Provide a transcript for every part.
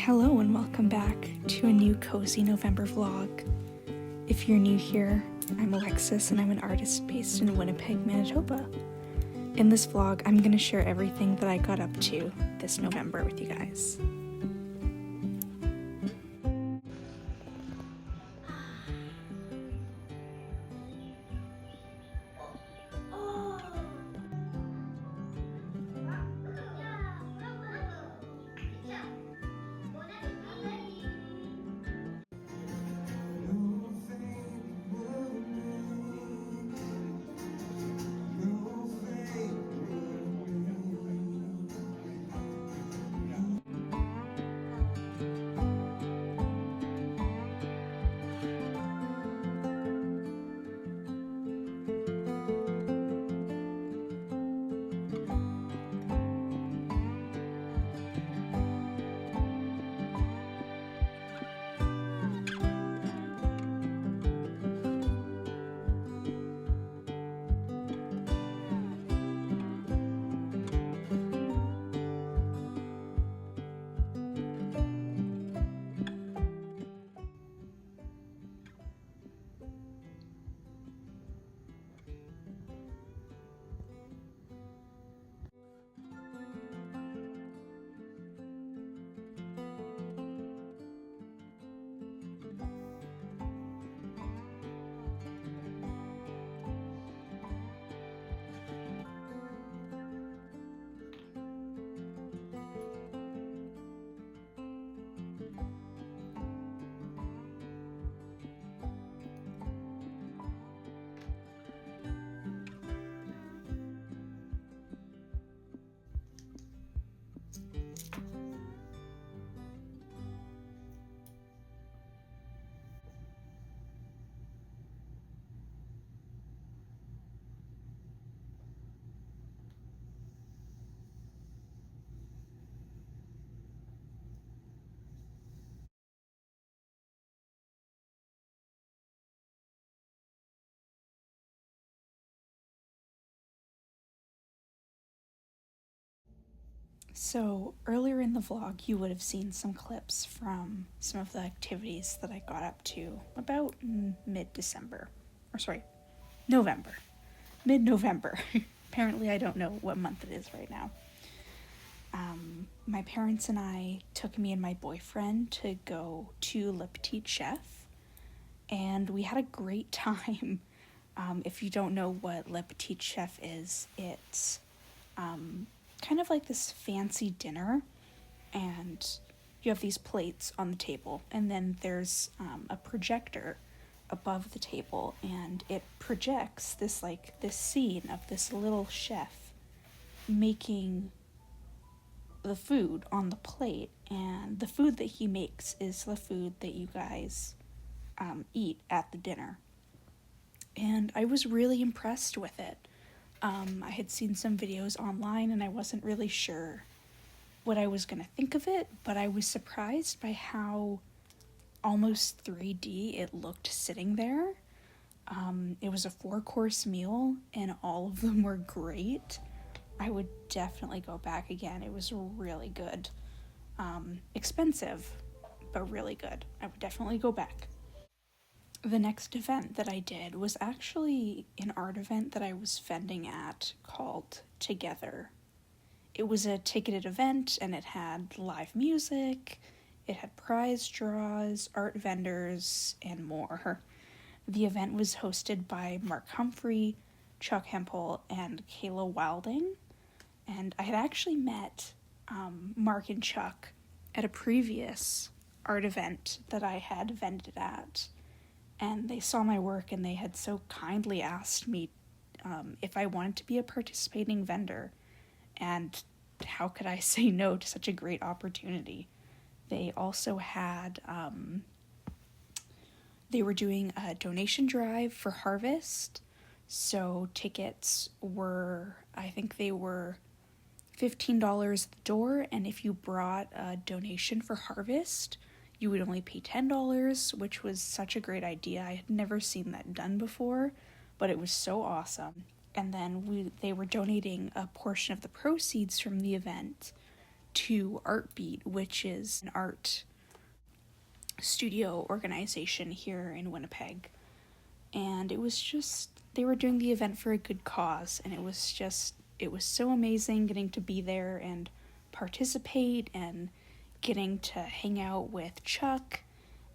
Hello and welcome back to a new cozy November vlog. If you're new here, I'm Alexis and I'm an artist based in Winnipeg, Manitoba. In this vlog, I'm going to share everything that I got up to this November with you guys. So earlier in the vlog, you would have seen some clips from some of the activities that I got up to about mid-December, or sorry, November, mid-November. Apparently I don't know what month it is right now. My parents and I took me and my boyfriend to go to Le Petit Chef, and we had a great time. If you don't know what Le Petit Chef is, it's kind of like this fancy dinner, and you have these plates on the table, and then there's a projector above the table, and it projects this scene of this little chef making the food on the plate, and the food that he makes is the food that you guys eat at the dinner. And I was really impressed with it. I had seen some videos online and I wasn't really sure what I was going to think of it, but I was surprised by how almost 3D it looked sitting there. It was a 4-course meal and all of them were great. I would definitely go back again. It was really good. Expensive, but really good. I would definitely go back. The next event that I did was actually an art event that I was vending at called Together. It was a ticketed event and it had live music, it had prize draws, art vendors, and more. The event was hosted by Mark Humphrey, Chuck Hempel, and Kayla Wilding. And I had actually met Mark and Chuck at a previous art event that I had vended at. And they saw my work and they had so kindly asked me if I wanted to be a participating vendor. And how could I say no to such a great opportunity? They also had, they were doing a donation drive for Harvest. So tickets were, I think they were $15 at the door. And if you brought a donation for Harvest, you would only pay $10, which was such a great idea. I had never seen that done before, but it was so awesome. And then they were donating a portion of the proceeds from the event to Artbeat, which is an art studio organization here in Winnipeg. And it was just, they were doing the event for a good cause, and it was so amazing getting to be there and participate and getting to hang out with Chuck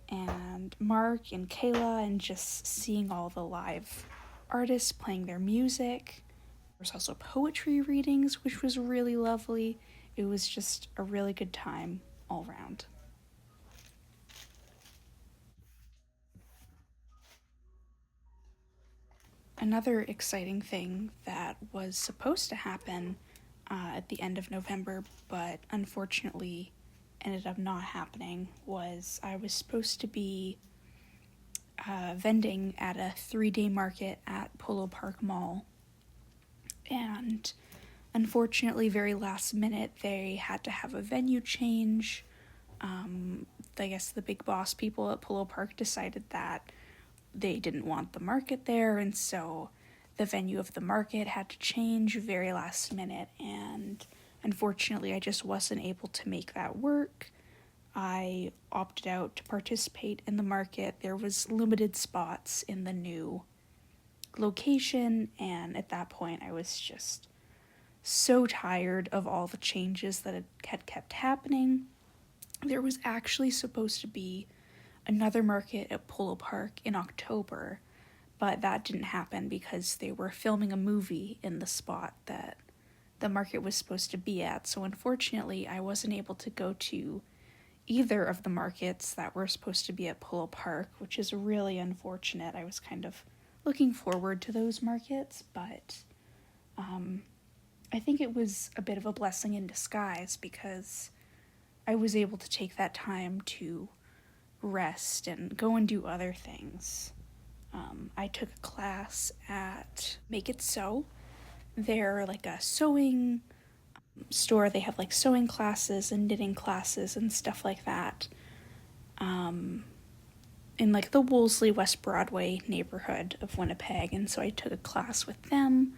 and Mark and Kayla and just seeing all the live artists playing their music. There was also poetry readings, which was really lovely. It was just a really good time all around. Another exciting thing that was supposed to happen at the end of November, but unfortunately ended up not happening, was I was supposed to be vending at a 3-day market at Polo Park Mall. And unfortunately, very last minute, they had to have a venue change. I guess the big boss people at Polo Park decided that they didn't want the market there, and so the venue of the market had to change very last minute, and unfortunately I just wasn't able to make that work. I opted out to participate in the market. There was limited spots in the new location, and at that point I was just so tired of all the changes that had kept happening. There was actually supposed to be another market at Polo Park in October, but that didn't happen because they were filming a movie in the spot that the market was supposed to be at. So unfortunately, I wasn't able to go to either of the markets that were supposed to be at Polo Park, which is really unfortunate. I was kind of looking forward to those markets, but I think it was a bit of a blessing in disguise because I was able to take that time to rest and go and do other things. I took a class at Make It Sew. They're like a sewing store. They have like sewing classes and knitting classes and stuff like that in like the Wolseley West Broadway neighborhood of Winnipeg. And so I took a class with them,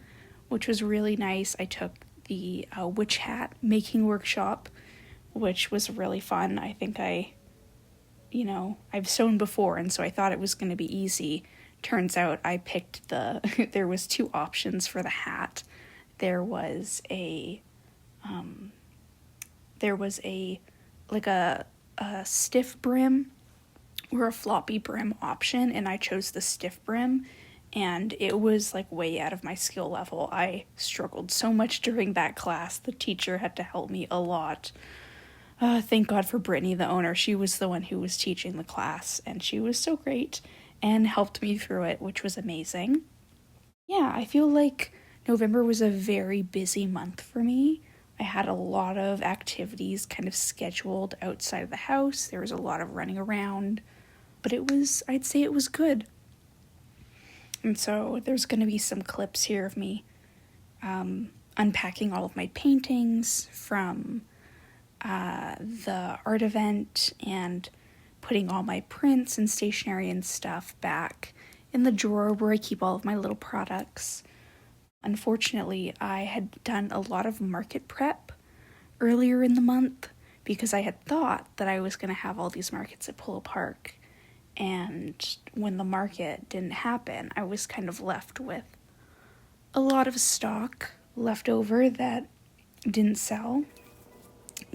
which was really nice. I took the witch hat making workshop, which was really fun. I think I've sewn before, and so I thought it was going to be easy. Turns out I picked there was 2 options for the hat. There was a stiff brim or a floppy brim option, and I chose the stiff brim, and it was like way out of my skill level. I struggled so much during that class. The teacher had to help me a lot. Thank God for Brittany, the owner. She was the one who was teaching the class, and she was so great and helped me through it, which was amazing. Yeah, I feel like November was a very busy month for me. I had a lot of activities kind of scheduled outside of the house. There was a lot of running around, but I'd say it was good. And so there's going to be some clips here of me unpacking all of my paintings from the art event and putting all my prints and stationery and stuff back in the drawer where I keep all of my little products. Unfortunately, I had done a lot of market prep earlier in the month because I had thought that I was going to have all these markets at Polo Park, and when the market didn't happen, I was kind of left with a lot of stock left over that didn't sell.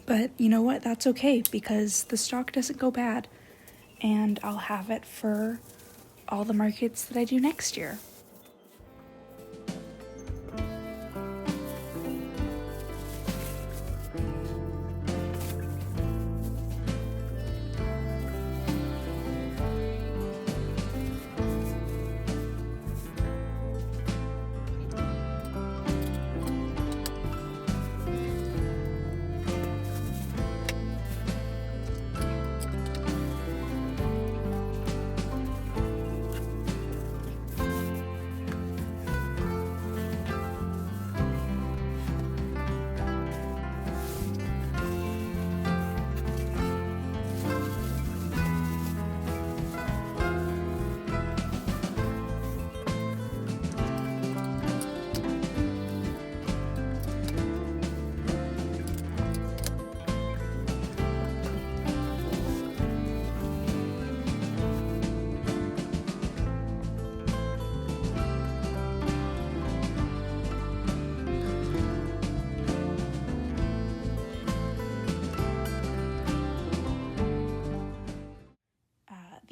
But you know what? That's okay because the stock doesn't go bad, and I'll have it for all the markets that I do next year.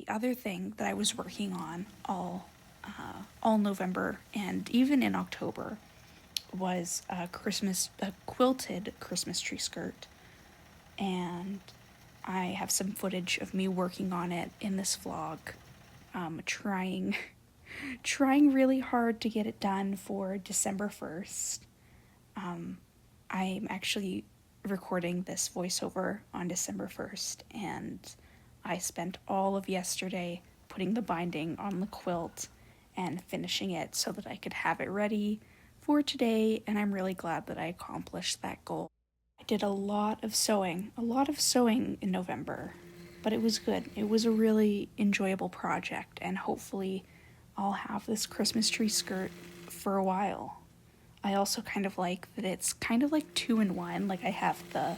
other thing that I was working on all November and even in October was a quilted Christmas tree skirt, and I have some footage of me working on it in this vlog, trying really hard to get it done for December 1st. I'm actually recording this voiceover on December 1st, and I spent all of yesterday putting the binding on the quilt and finishing it so that I could have it ready for today, and I'm really glad that I accomplished that goal. I did a lot of sewing in November, but it was good. It was a really enjoyable project, and hopefully I'll have this Christmas tree skirt for a while. I also kind of like that it's kind of like 2-in-1. Like I have the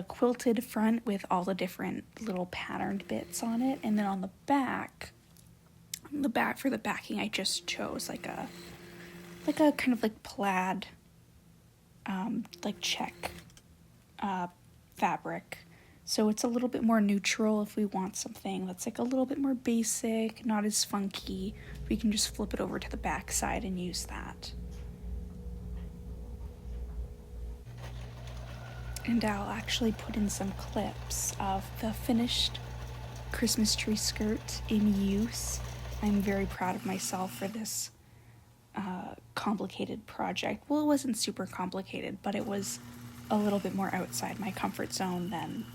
quilted front with all the different little patterned bits on it, and then on the back for the backing, I just chose like a kind of like plaid, like check fabric. So it's a little bit more neutral if we want something that's like a little bit more basic, not as funky. We can just flip it over to the back side and use that. And I'll actually put in some clips of the finished Christmas tree skirt in use. I'm very proud of myself for this complicated project. Well, it wasn't super complicated, but it was a little bit more outside my comfort zone than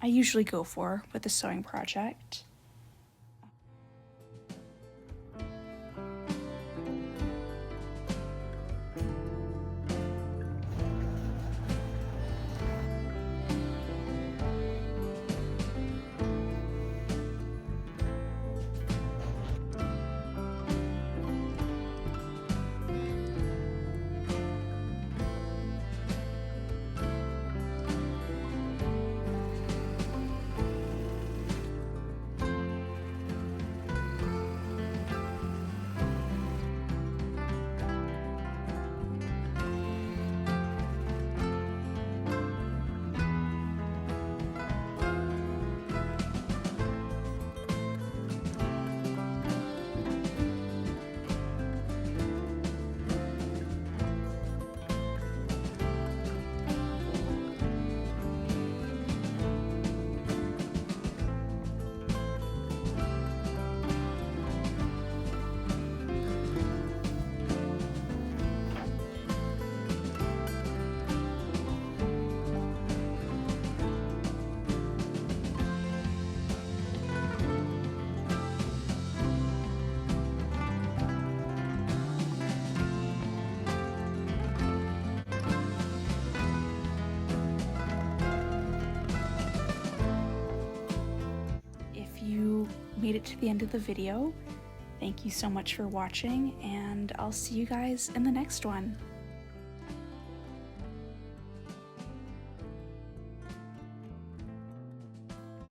I usually go for with a sewing project. Made it to the end of the video. Thank you so much for watching, and I'll see you guys in the next one.